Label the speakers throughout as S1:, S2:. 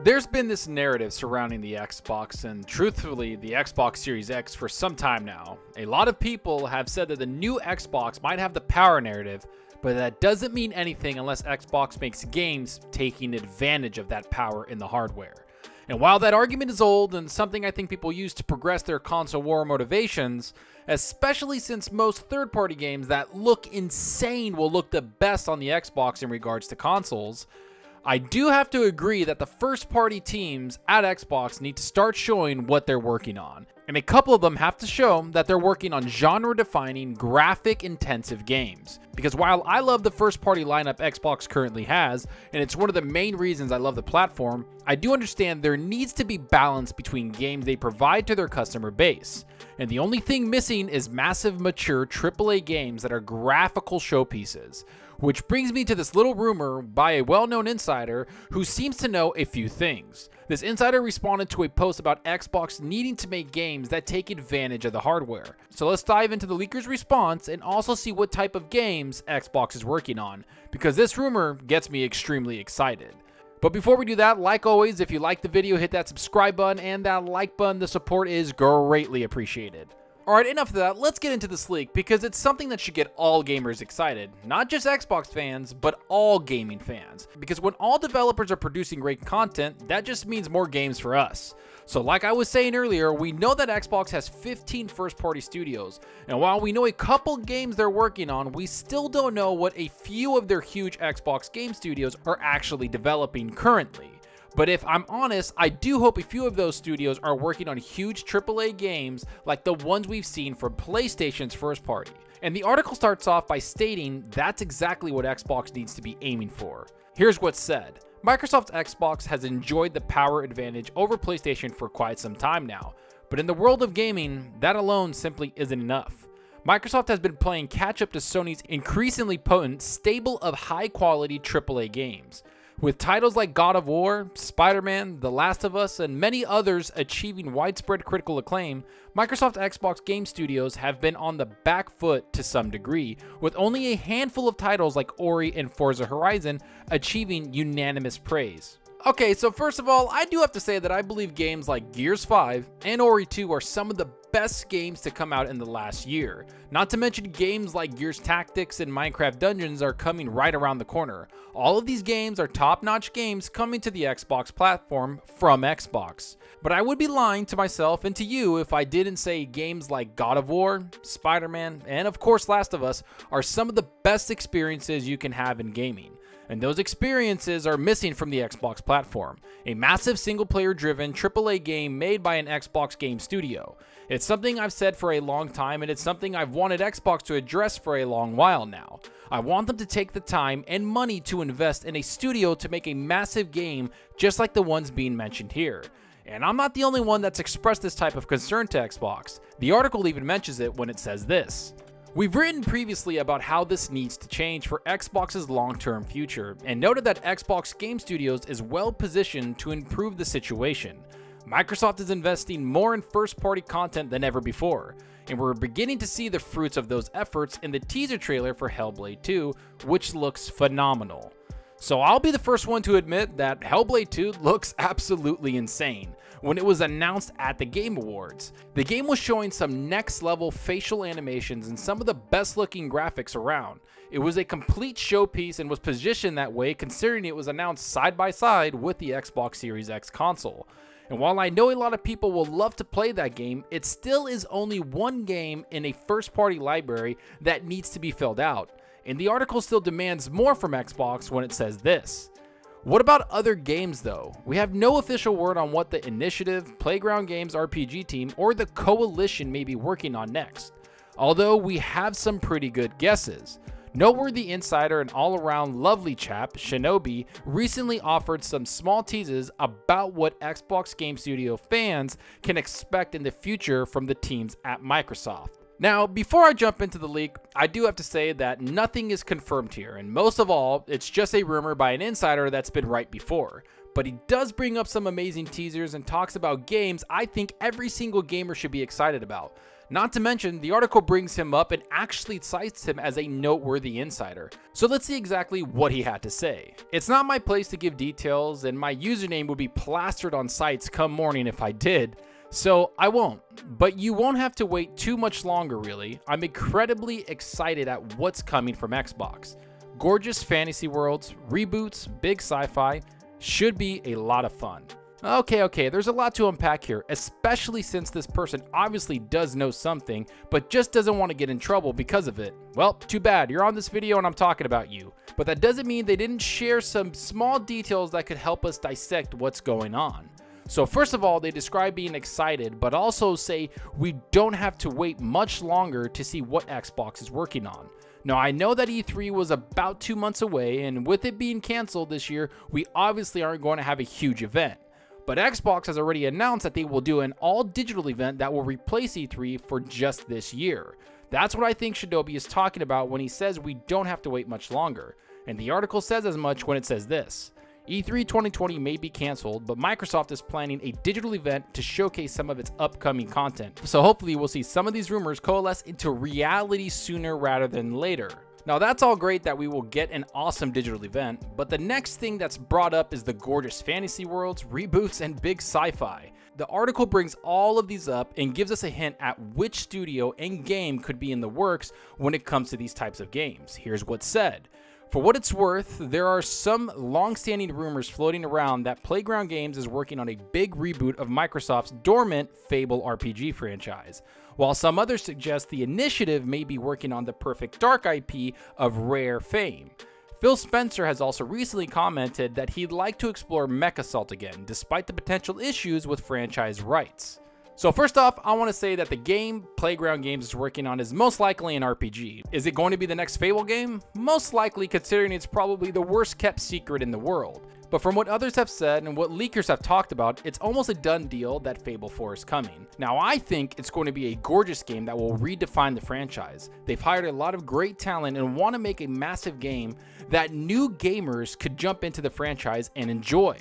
S1: There's been this narrative surrounding the Xbox and truthfully the Xbox Series X for some time now. A lot of people have said that the new Xbox might have the power narrative, but that doesn't mean anything unless Xbox makes games taking advantage of that power in the hardware. And while that argument is old and something I think people use to progress their console war motivations, especially since most third-party games that look insane will look the best on the Xbox in regards to consoles, I do have to agree that the first-party teams at Xbox need to start showing what they're working on. And a couple of them have to show that they're working on genre-defining, graphic-intensive games. Because while I love the first-party lineup Xbox currently has, and it's one of the main reasons I love the platform, I do understand there needs to be balance between games they provide to their customer base. And the only thing missing is massive, mature AAA games that are graphical showpieces. Which brings me to this little rumor by a well-known insider who seems to know a few things. This insider responded to a post about Xbox needing to make games that take advantage of the hardware. So let's dive into the leaker's response and also see what type of games Xbox is working on, because this rumor gets me extremely excited. But before we do that, like always, if you like the video, hit that subscribe button and that like button. The support is greatly appreciated. Alright, enough of that, let's get into this leak because it's something that should get all gamers excited. Not just Xbox fans, but all gaming fans. Because when all developers are producing great content, that just means more games for us. So like I was saying earlier, we know that Xbox has 15 first-party studios, and while we know a couple games they're working on, we still don't know what a few of their huge Xbox game studios are actually developing currently. But if I'm honest, I do hope a few of those studios are working on huge AAA games like the ones we've seen from PlayStation's first party. And the article starts off by stating that's exactly what Xbox needs to be aiming for. Here's what's said. Microsoft's Xbox has enjoyed the power advantage over PlayStation for quite some time now, but in the world of gaming, that alone simply isn't enough. Microsoft has been playing catch up to Sony's increasingly potent stable of high-quality AAA games. With titles like God of War, Spider-Man, The Last of Us, and many others achieving widespread critical acclaim, Microsoft Xbox game studios have been on the back foot to some degree, with only a handful of titles like Ori and Forza Horizon achieving unanimous praise. Okay, so first of all, I do have to say that I believe games like Gears 5 and Ori 2 are some of the best games to come out in the last year. Not to mention games like Gears Tactics and Minecraft Dungeons are coming right around the corner. All of these games are top-notch games coming to the Xbox platform from Xbox. But I would be lying to myself and to you if I didn't say games like God of War, Spider-Man, and of course Last of Us are some of the best experiences you can have in gaming. And those experiences are missing from the Xbox platform. A massive single-player driven AAA game made by an Xbox game studio. It's something I've said for a long time, and it's something I've wanted Xbox to address for a long while now. I want them to take the time and money to invest in a studio to make a massive game just like the ones being mentioned here. And I'm not the only one that's expressed this type of concern to Xbox. The article even mentions it when it says this. We've written previously about how this needs to change for Xbox's long-term future, and noted that Xbox Game Studios is well positioned to improve the situation. Microsoft is investing more in first-party content than ever before, and we're beginning to see the fruits of those efforts in the teaser trailer for Hellblade 2, which looks phenomenal. So I'll be the first one to admit that Hellblade 2 looks absolutely insane. When it was announced at the Game Awards, the game was showing some next level facial animations and some of the best looking graphics around. It was a complete showpiece and was positioned that way considering it was announced side by side with the Xbox Series X console. And while I know a lot of people will love to play that game, it still is only one game in a first party library that needs to be filled out. And the article still demands more from Xbox when it says this. What about other games though? We have no official word on what the Initiative, Playground Games RPG team, or the Coalition may be working on next. Although we have some pretty good guesses. Noteworthy insider and all-around lovely chap, Shinobi, recently offered some small teases about what Xbox Game Studio fans can expect in the future from the teams at Microsoft. Now, before I jump into the leak, I do have to say that nothing is confirmed here, and most of all, it's just a rumor by an insider that's been right before. But he does bring up some amazing teasers and talks about games I think every single gamer should be excited about. Not to mention, the article brings him up and actually cites him as a noteworthy insider. So let's see exactly what he had to say. It's not my place to give details, and my username would be plastered on sites come morning if I did. So I won't, but you won't have to wait too much longer really. I'm incredibly excited at what's coming from Xbox. Gorgeous fantasy worlds, reboots, big sci-fi, should be a lot of fun. Okay, there's a lot to unpack here, especially since this person obviously does know something, but just doesn't want to get in trouble because of it. Well, too bad, you're on this video and I'm talking about you. But that doesn't mean they didn't share some small details that could help us dissect what's going on. So first of all, they describe being excited, but also say we don't have to wait much longer to see what Xbox is working on. Now, I know that E3 was about 2 months away, and with it being canceled this year, we obviously aren't going to have a huge event. But Xbox has already announced that they will do an all-digital event that will replace E3 for just this year. That's what I think Shinobi is talking about when he says we don't have to wait much longer. And the article says as much when it says this. E3 2020 may be canceled, but Microsoft is planning a digital event to showcase some of its upcoming content. So hopefully we'll see some of these rumors coalesce into reality sooner rather than later. Now that's all great that we will get an awesome digital event, but the next thing that's brought up is the gorgeous fantasy worlds, reboots, and big sci-fi. The article brings all of these up and gives us a hint at which studio and game could be in the works when it comes to these types of games. Here's what's said. For what it's worth, there are some long-standing rumors floating around that Playground Games is working on a big reboot of Microsoft's dormant Fable RPG franchise, while some others suggest the initiative may be working on the Perfect Dark IP of Rare fame. Phil Spencer has also recently commented that he'd like to explore MechAssault again, despite the potential issues with franchise rights. So first off, I want to say that the game Playground Games is working on is most likely an RPG. Is it going to be the next Fable game? Most likely, considering it's probably the worst kept secret in the world. But from what others have said and what leakers have talked about, it's almost a done deal that Fable 4 is coming. Now I think it's going to be a gorgeous game that will redefine the franchise. They've hired a lot of great talent and want to make a massive game that new gamers could jump into the franchise and enjoy.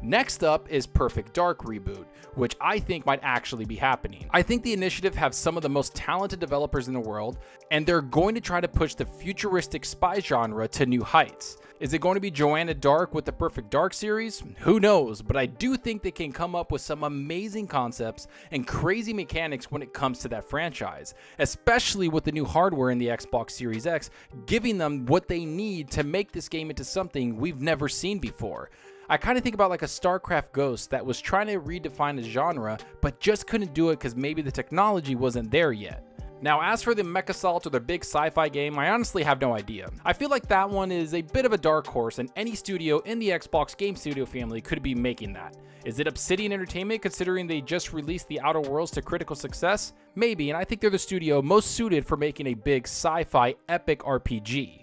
S1: Next up is Perfect Dark reboot, which I think might actually be happening. I think the initiative have some of the most talented developers in the world, and they're going to try to push the futuristic spy genre to new heights. Is it going to be Joanna Dark with the Perfect Dark series? Who knows, but I do think they can come up with some amazing concepts and crazy mechanics when it comes to that franchise, especially with the new hardware in the Xbox Series X, giving them what they need to make this game into something we've never seen before. I kind of think about like a StarCraft Ghost that was trying to redefine a genre, but just couldn't do it because maybe the technology wasn't there yet. Now, as for the MechAssault or the big sci-fi game, I honestly have no idea. I feel like that one is a bit of a dark horse, and any studio in the Xbox Game Studio family could be making that. Is it Obsidian Entertainment, considering they just released The Outer Worlds to critical success? Maybe, and I think they're the studio most suited for making a big sci-fi epic RPG.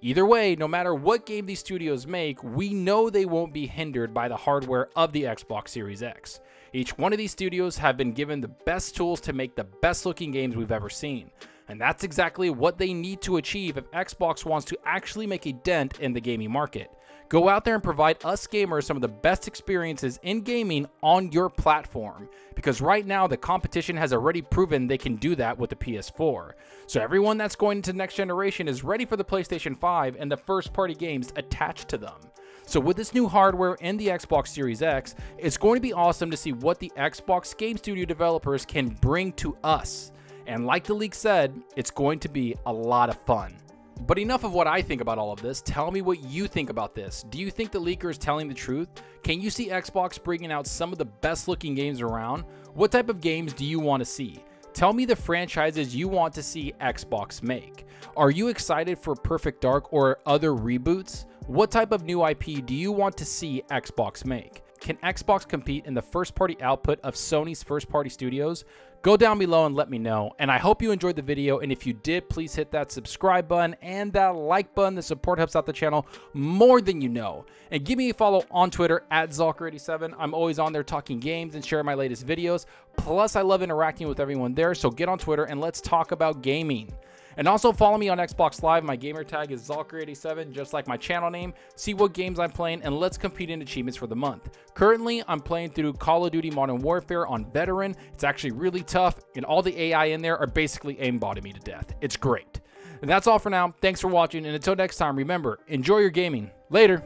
S1: Either way, no matter what game these studios make, we know they won't be hindered by the hardware of the Xbox Series X. Each one of these studios have been given the best tools to make the best looking games we've ever seen. And that's exactly what they need to achieve if Xbox wants to actually make a dent in the gaming market. Go out there and provide us gamers some of the best experiences in gaming on your platform, because right now the competition has already proven they can do that with the PS4. So everyone that's going into next generation is ready for the PlayStation 5 and the first party games attached to them. So with this new hardware and the Xbox Series X, it's going to be awesome to see what the Xbox Game Studio developers can bring to us. And like the leak said, it's going to be a lot of fun. But enough of what I think about all of this. Tell me what you think about this. Do you think the leaker is telling the truth? Can you see Xbox bringing out some of the best looking games around? What type of games do you want to see? Tell me the franchises you want to see Xbox make. Are you excited for Perfect Dark or other reboots? What type of new IP do you want to see Xbox make? Can Xbox compete in the first-party output of Sony's first-party studios? Go down below and let me know. And I hope you enjoyed the video. And if you did, please hit that subscribe button and that like button. The support helps out the channel more than you know. And give me a follow on Twitter at Zalker87. I'm always on there talking games and sharing my latest videos. Plus, I love interacting with everyone there. So get on Twitter and let's talk about gaming. And also follow me on Xbox Live. My gamer tag is Zalker87, just like my channel name. See what games I'm playing, and let's compete in achievements for the month. Currently, I'm playing through Call of Duty Modern Warfare on Veteran. It's actually really tough, and all the AI in there are basically aimbotting me to death. It's great. And that's all for now. Thanks for watching, and until next time, remember, enjoy your gaming. Later.